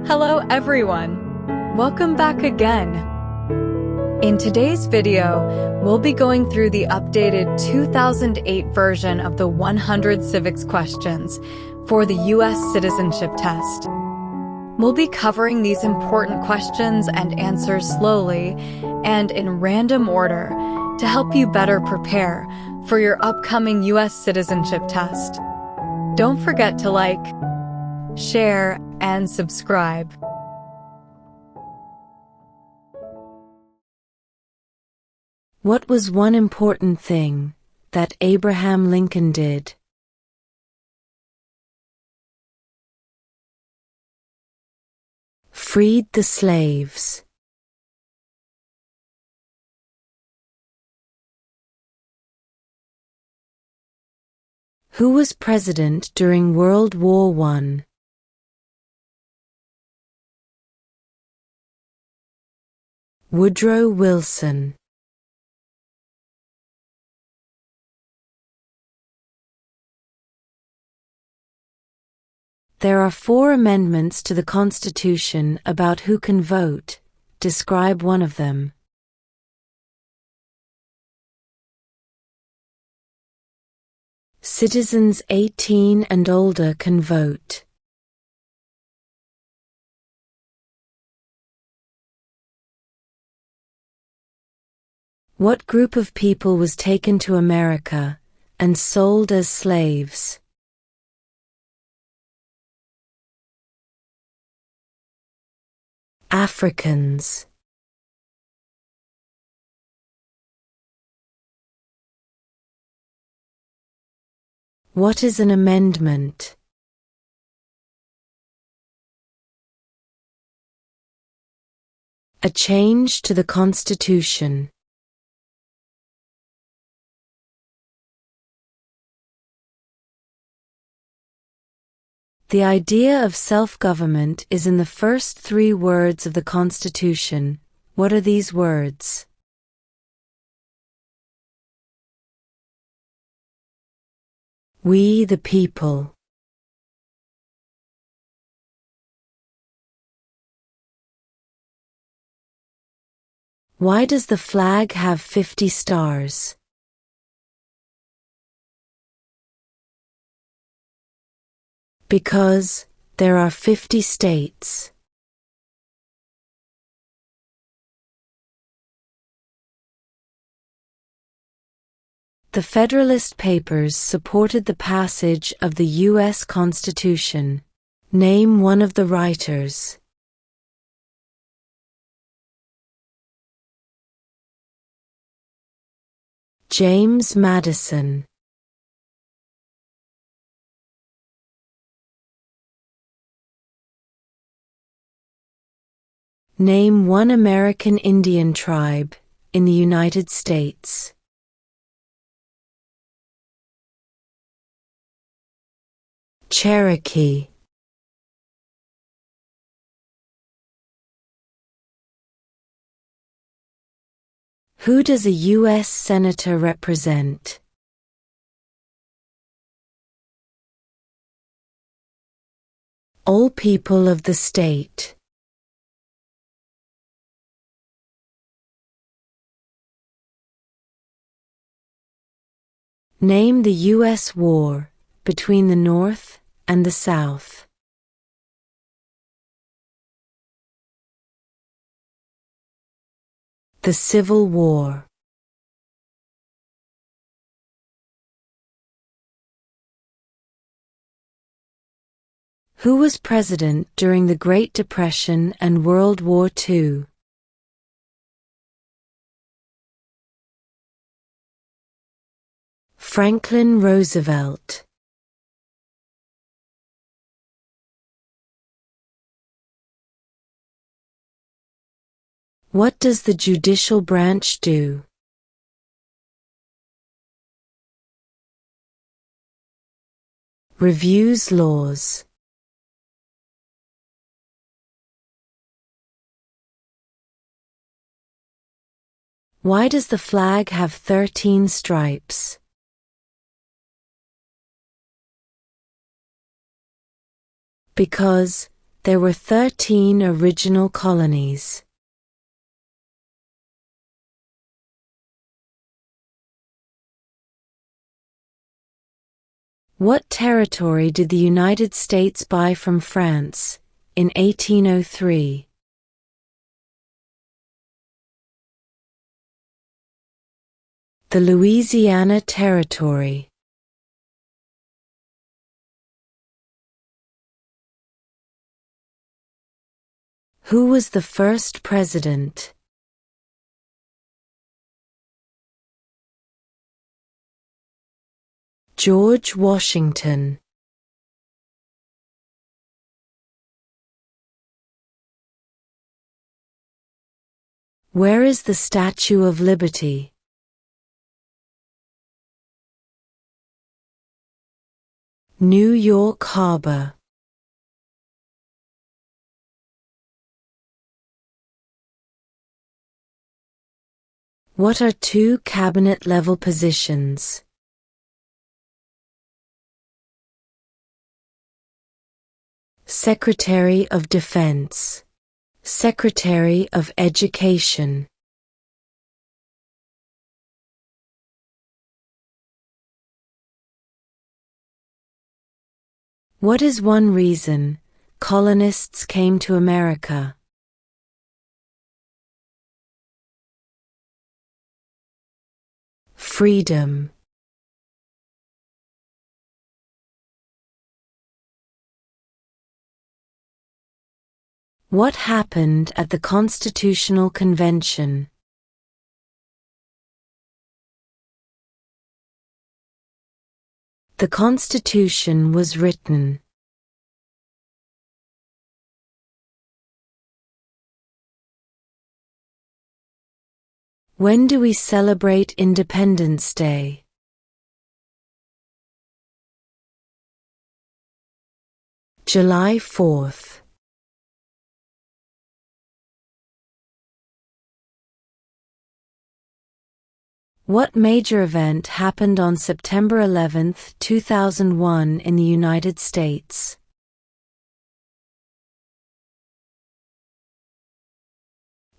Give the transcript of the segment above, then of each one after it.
Hello everyone! Welcome back again! In today's video, we'll be going through the updated 2008 version of the 100 civics questions for the U.S. Citizenship Test. We'll be covering these important questions and answers slowly and in random order to help you better prepare for your upcoming U.S. Citizenship Test. Don't forget to like, share, and subscribe. What was one important thing that Abraham Lincoln did? Freed the slaves. Who was president during World War I? Woodrow Wilson. There are 4 amendments to the Constitution about who can vote. Describe one of them. Citizens 18 and older can vote. What group of people was taken to America and sold as slaves? Africans. What is an amendment? A change to the Constitution. The idea of self-government is in the first 3 words of the Constitution. What are these words? We the people. Why does the flag have 50 stars? Because there are 50 states. The Federalist Papers supported the passage of the U.S. Constitution. Name one of the writers. James Madison. Name one American Indian tribe in the United States. Cherokee. Who does a U.S. Senator represent? All people of the state. Name the U.S. war between the North and the South. The Civil War. Who was president during the Great Depression and World War II? Franklin Roosevelt. What does the judicial branch do? Reviews laws. Why does the flag have 13 stripes? Because There were 13 original colonies. What territory did the United States buy from France in 1803? The Louisiana Territory. Who was the first president? George Washington. Where is the Statue of Liberty? New York Harbor. What are two cabinet-level positions? Secretary of Defense, Secretary of Education. What is one reason colonists came to America? Freedom. What happened at the Constitutional Convention? The Constitution was written. When do we celebrate Independence Day? July 4th. What major event happened on September 11, 2001 in the United States?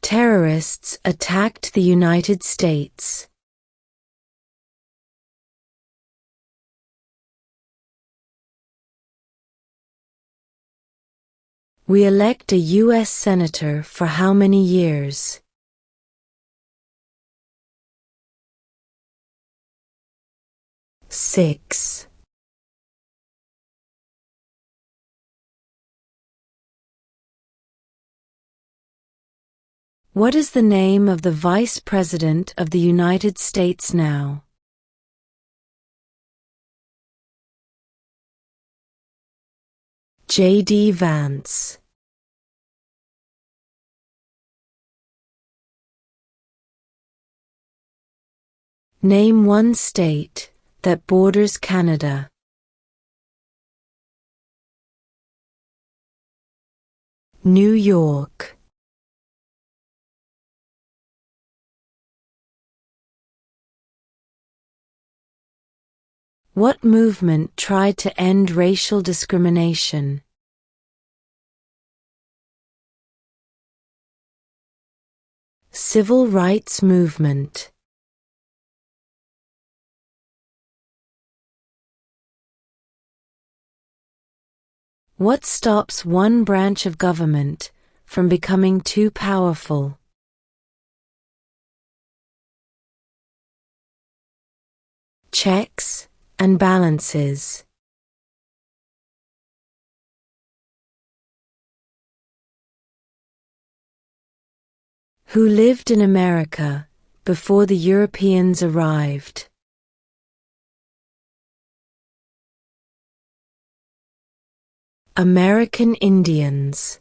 Terrorists attacked the United States. We elect a U.S. Senator for how many years? 6. What is the name of the Vice President of the United States now? J.D. Vance. Name one state that borders Canada. New York. What movement tried to end racial discrimination? Civil rights movement. What stops one branch of government from becoming too powerful? Checks and balances. Who lived in America before the Europeans arrived? American Indians.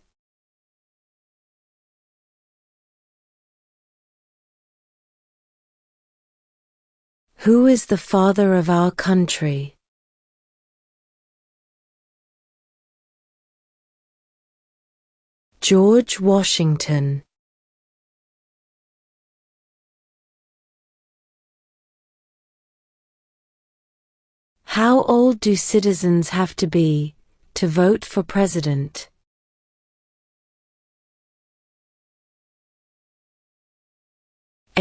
Who is the father of our country? George Washington. How old do citizens have to be to vote for president?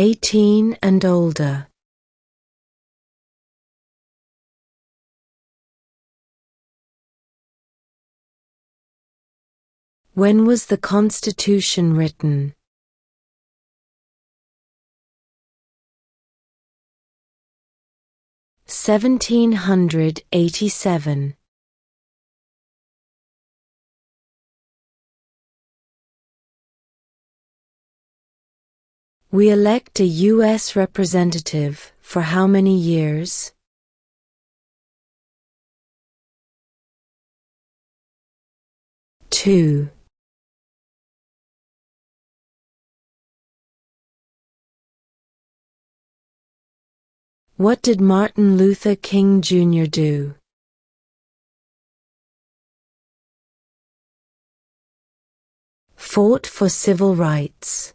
18 and older. When was the Constitution written? (1787). We elect a U.S. representative for how many years? Two. What did Martin Luther King Jr. do? Fought for civil rights.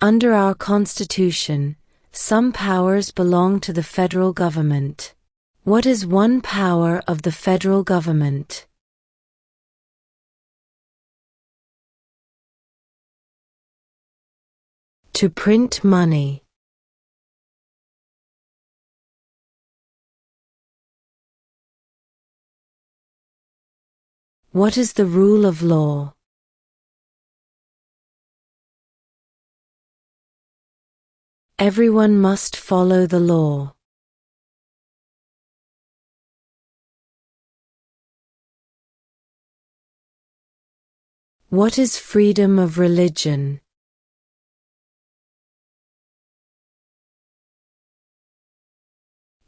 Under our Constitution, some powers belong to the federal government. What is one power of the federal government? To print money. What is the rule of law? Everyone must follow the law. What is freedom of religion?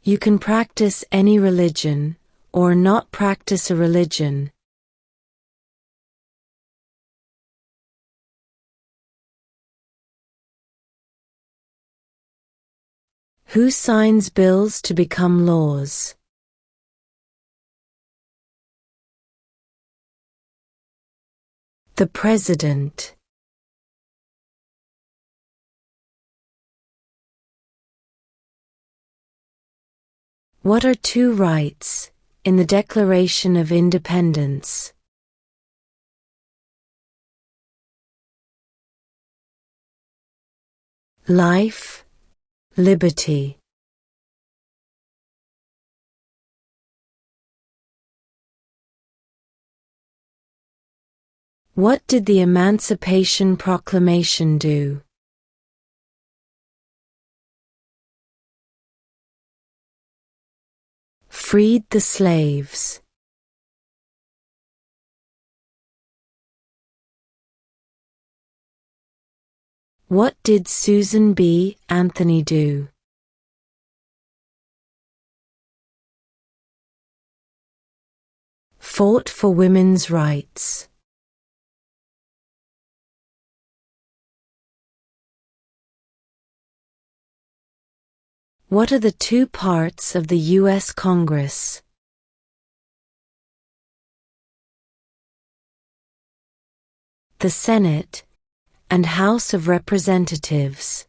You can practice any religion, or not practice a religion. Who signs bills to become laws? The President. What are two rights in the Declaration of Independence? Life, liberty. What did the Emancipation Proclamation do? Freed the slaves. What did Susan B. Anthony do? Fought for women's rights. What are the two parts of the U.S. Congress? The Senate and House of Representatives.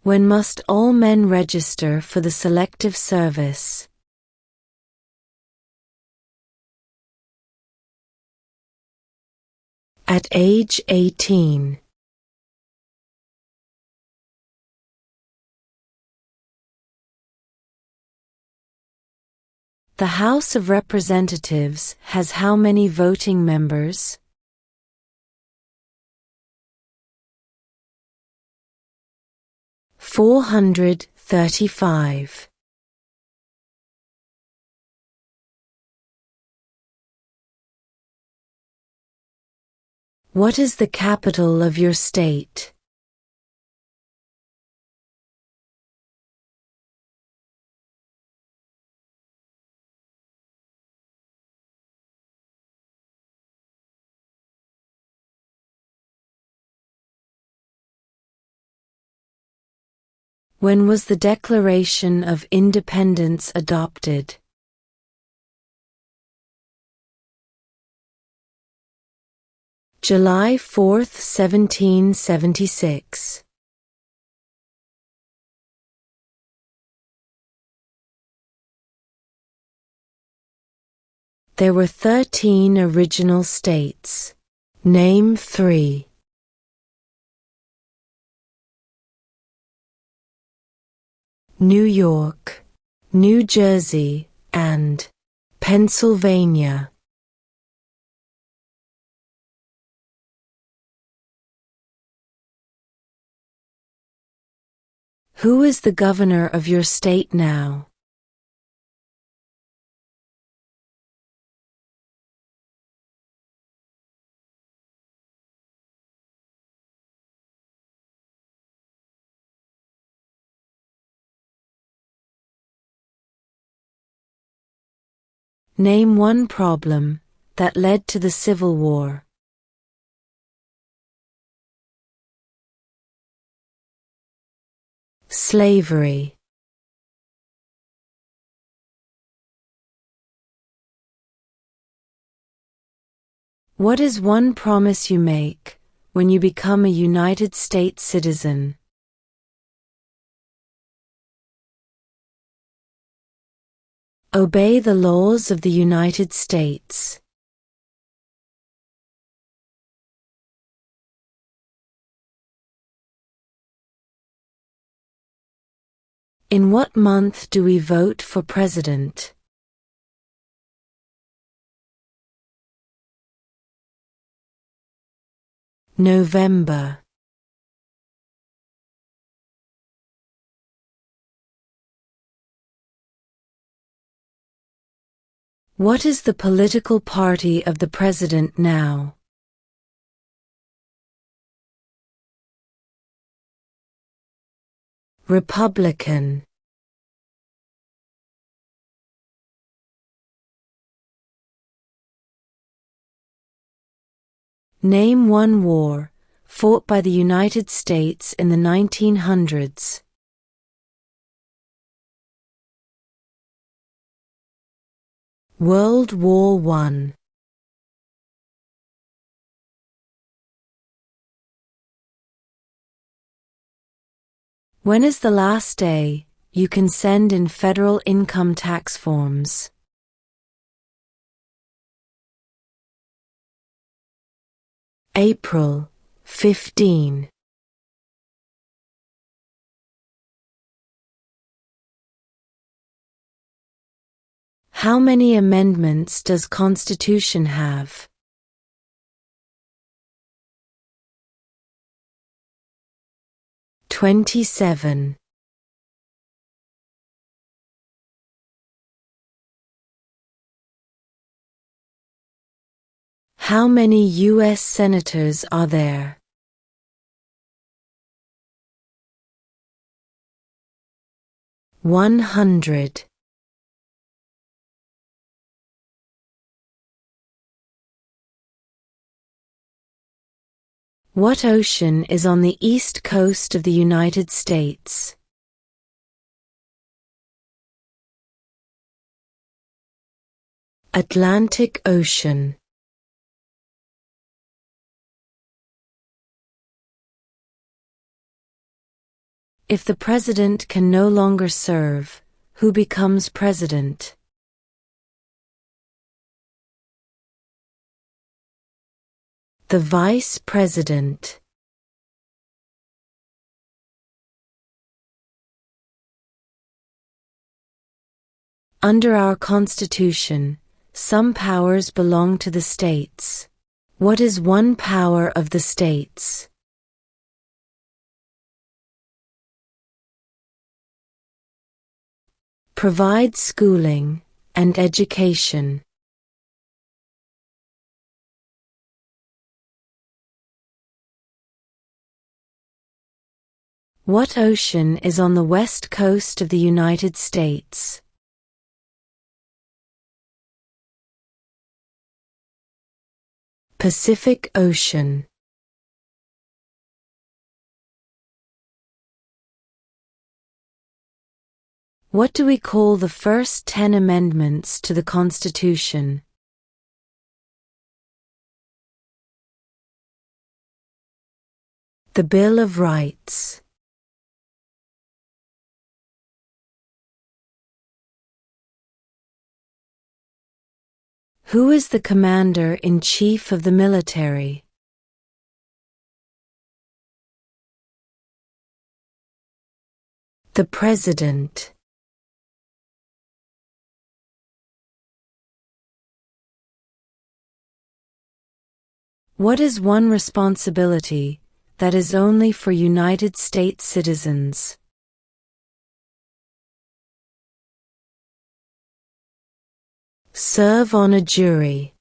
When must all men register for the Selective Service? At age 18. The House of Representatives has how many voting members? 435. What is the capital of your state? When was the Declaration of Independence adopted? July 4, 1776. There were 13 original states. Name 3. New York, New Jersey, and Pennsylvania. Who is the governor of your state now? Name one problem that led to the Civil War. Slavery. What is one promise you make when you become a United States citizen? Obey the laws of the United States. In what month do we vote for president? November. What is the political party of the president now? Republican. Name one war fought by the United States in the 1900s. World War I. When is the last day you can send in federal income tax forms? April 15. How many amendments does Constitution have? 27. How many U.S. senators are there? 100. What ocean is on the east coast of the United States? Atlantic Ocean. If the president can no longer serve, who becomes president? The vice president. Under our Constitution, some powers belong to the states. What is one power of the states? Provide schooling and education. What ocean is on the west coast of the United States? Pacific Ocean. What do we call the first 10 amendments to the Constitution? The Bill of Rights. Who is the commander-in-chief of the military? The President. What is one responsibility that is only for United States citizens? Serve on a jury.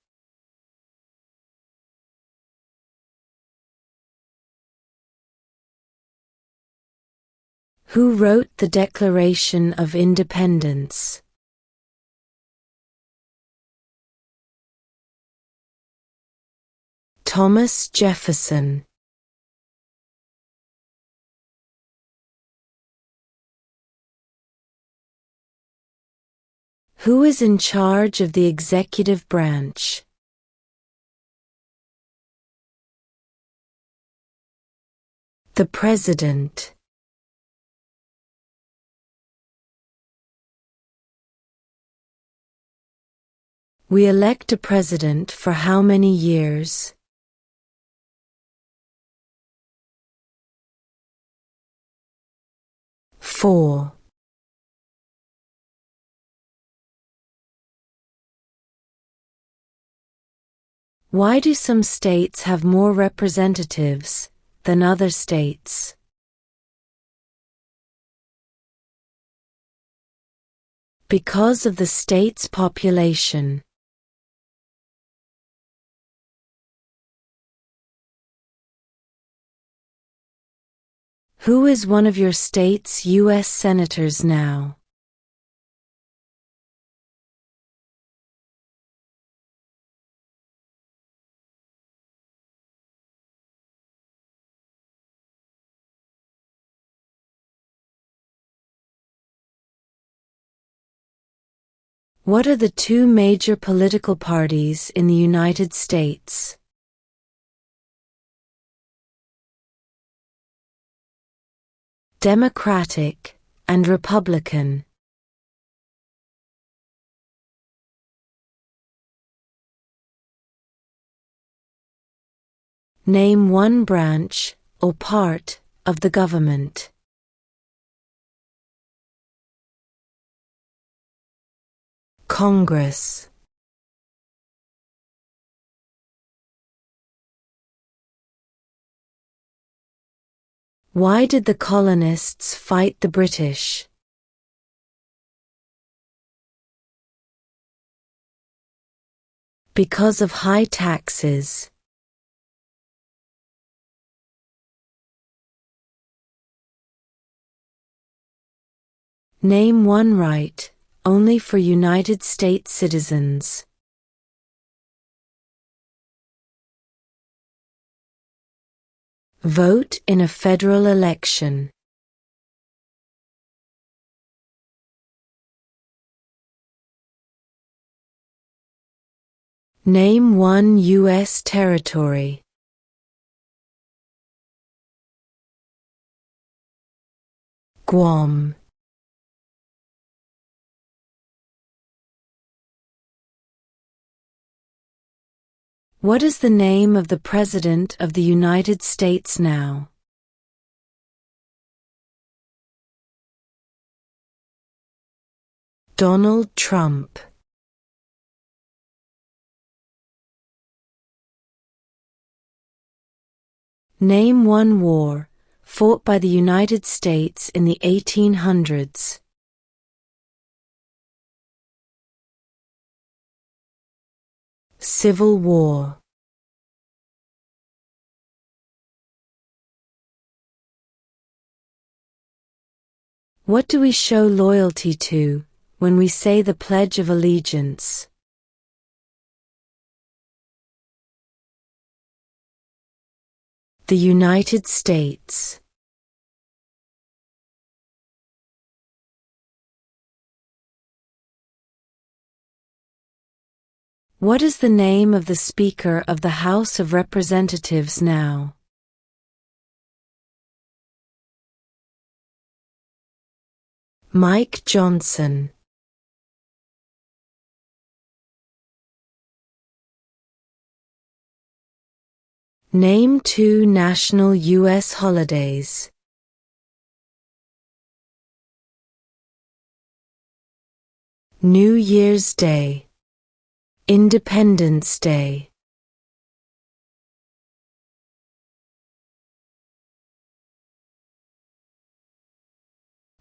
Who wrote the Declaration of Independence? Thomas Jefferson. Who is in charge of the executive branch? The President. We elect a president for how many years? 4. Why do some states have more representatives than other states? Because of the state's population. Who is one of your state's U.S. senators now? What are the two major political parties in the United States? Democratic and Republican. Name one branch or part of the government. Congress. Why did the colonists fight the British? Because of high taxes. Name one right only for United States citizens. Vote in a federal election. Name one U.S. territory. Guam. What is the name of the President of the United States now? Donald Trump. Name one war fought by the United States in the 1800s. Civil War. What do we show loyalty to when we say the Pledge of Allegiance? The United States. What is the name of the Speaker of the House of Representatives now? Mike Johnson. Name 2 national U.S. holidays. New Year's Day, Independence Day.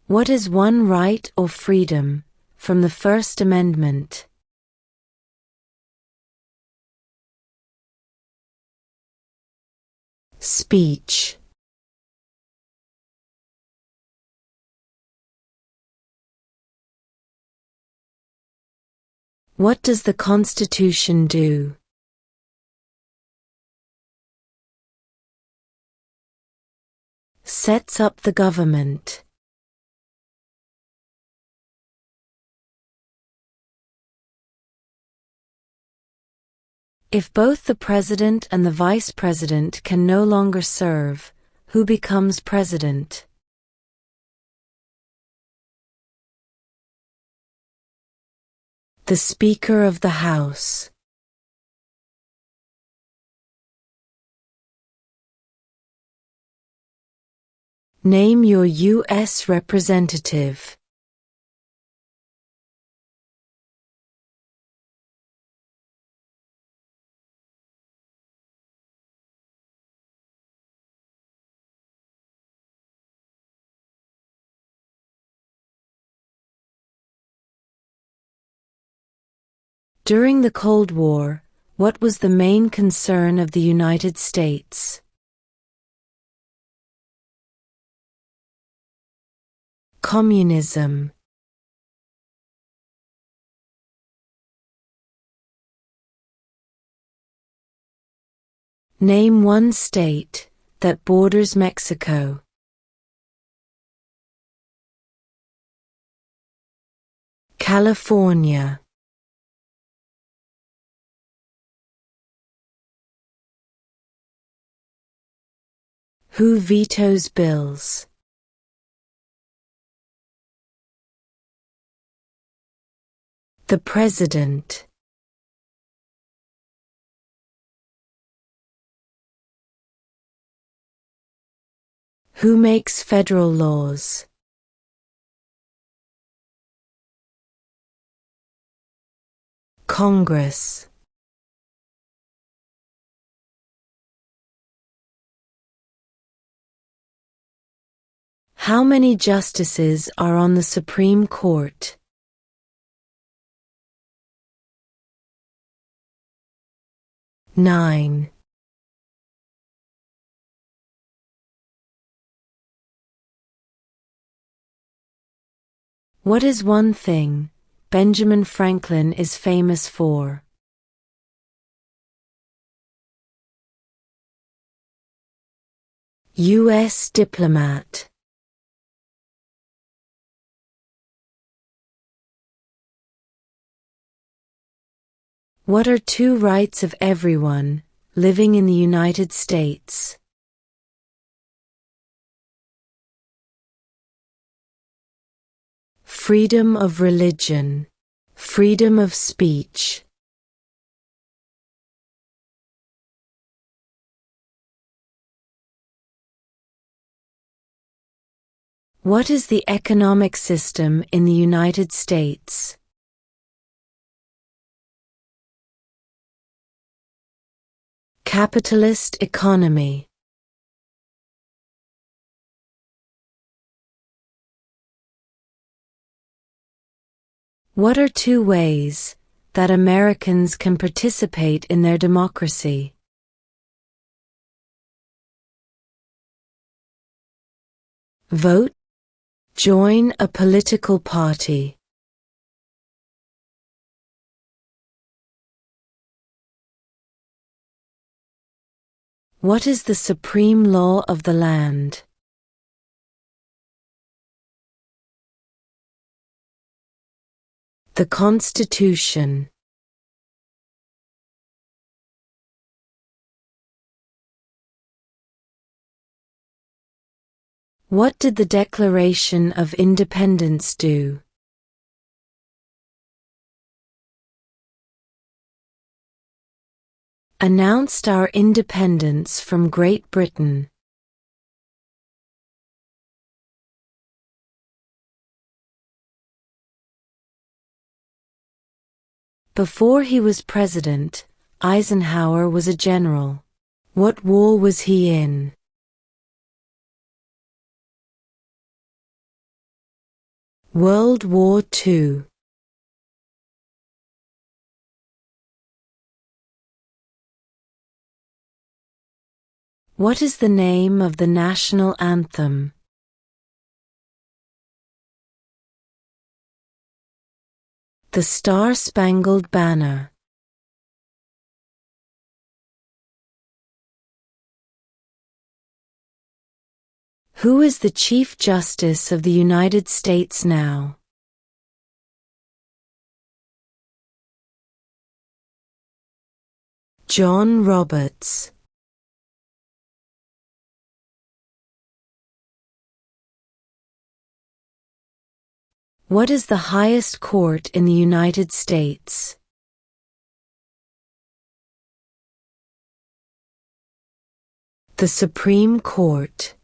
What is one right or freedom from the First Amendment? Speech. What does the Constitution do? Sets up the government. If both the president and the vice president can no longer serve, who becomes president? The Speaker of the House. Name your U.S. representative. During the Cold War, what was the main concern of the United States? Communism. Name one state that borders Mexico. California. Who vetoes bills? The President. Who makes federal laws? Congress. How many justices are on the Supreme Court? 9. What is one thing Benjamin Franklin is famous for? U.S. diplomat. What are 2 rights of everyone living in the United States? Freedom of religion, freedom of speech. What is the economic system in the United States? Capitalist economy. What are 2 ways that Americans can participate in their democracy? Vote. Join a political party. What is the supreme law of the land? The Constitution. What did the Declaration of Independence do? announced our independence from Great Britain. Before he was president, Eisenhower was a general. What war was he in? World War II. What is the name of the national anthem? The Star-Spangled Banner. Who is the Chief Justice of the United States now? John Roberts. What is the highest court in the United States? The Supreme Court.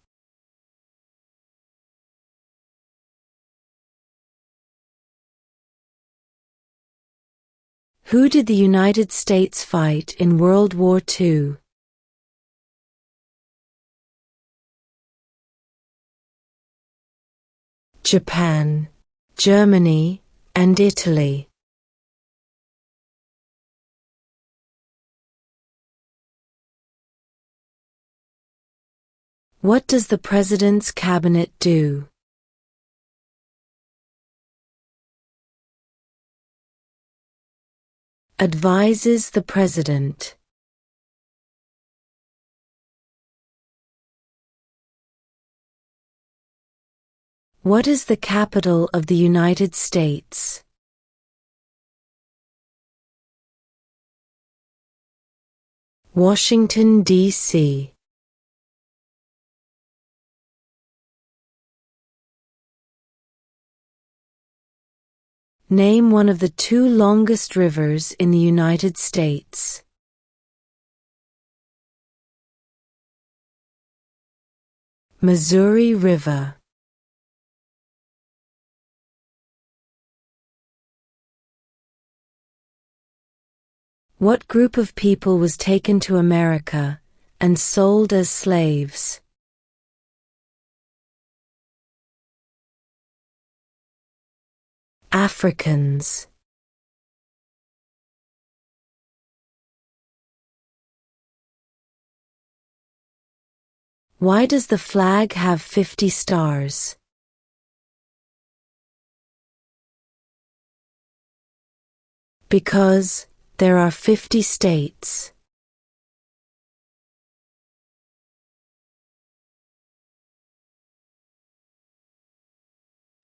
Who did the United States fight in World War II? Japan, Germany, and Italy. What does the President's Cabinet do? Advises the President. What is the capital of the United States? Washington, D.C. Name one of the two longest rivers in the United States. Missouri River. What group of people was taken to America and sold as slaves? Africans. Why does the flag have 50 stars? Because there are 50 states.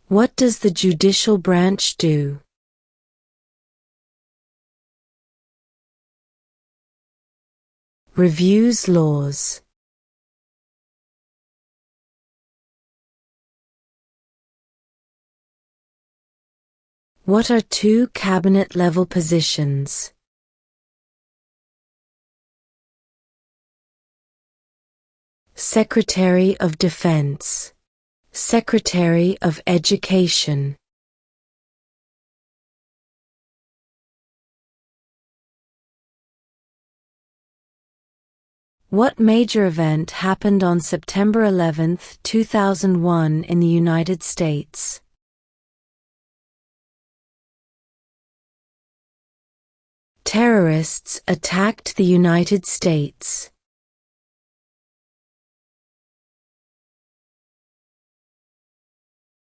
What does the judicial branch do? Reviews laws. What are two cabinet-level positions? Secretary of Defense. Secretary of Education. What major event happened on September 11, 2001 in the United States? Terrorists attacked the United States.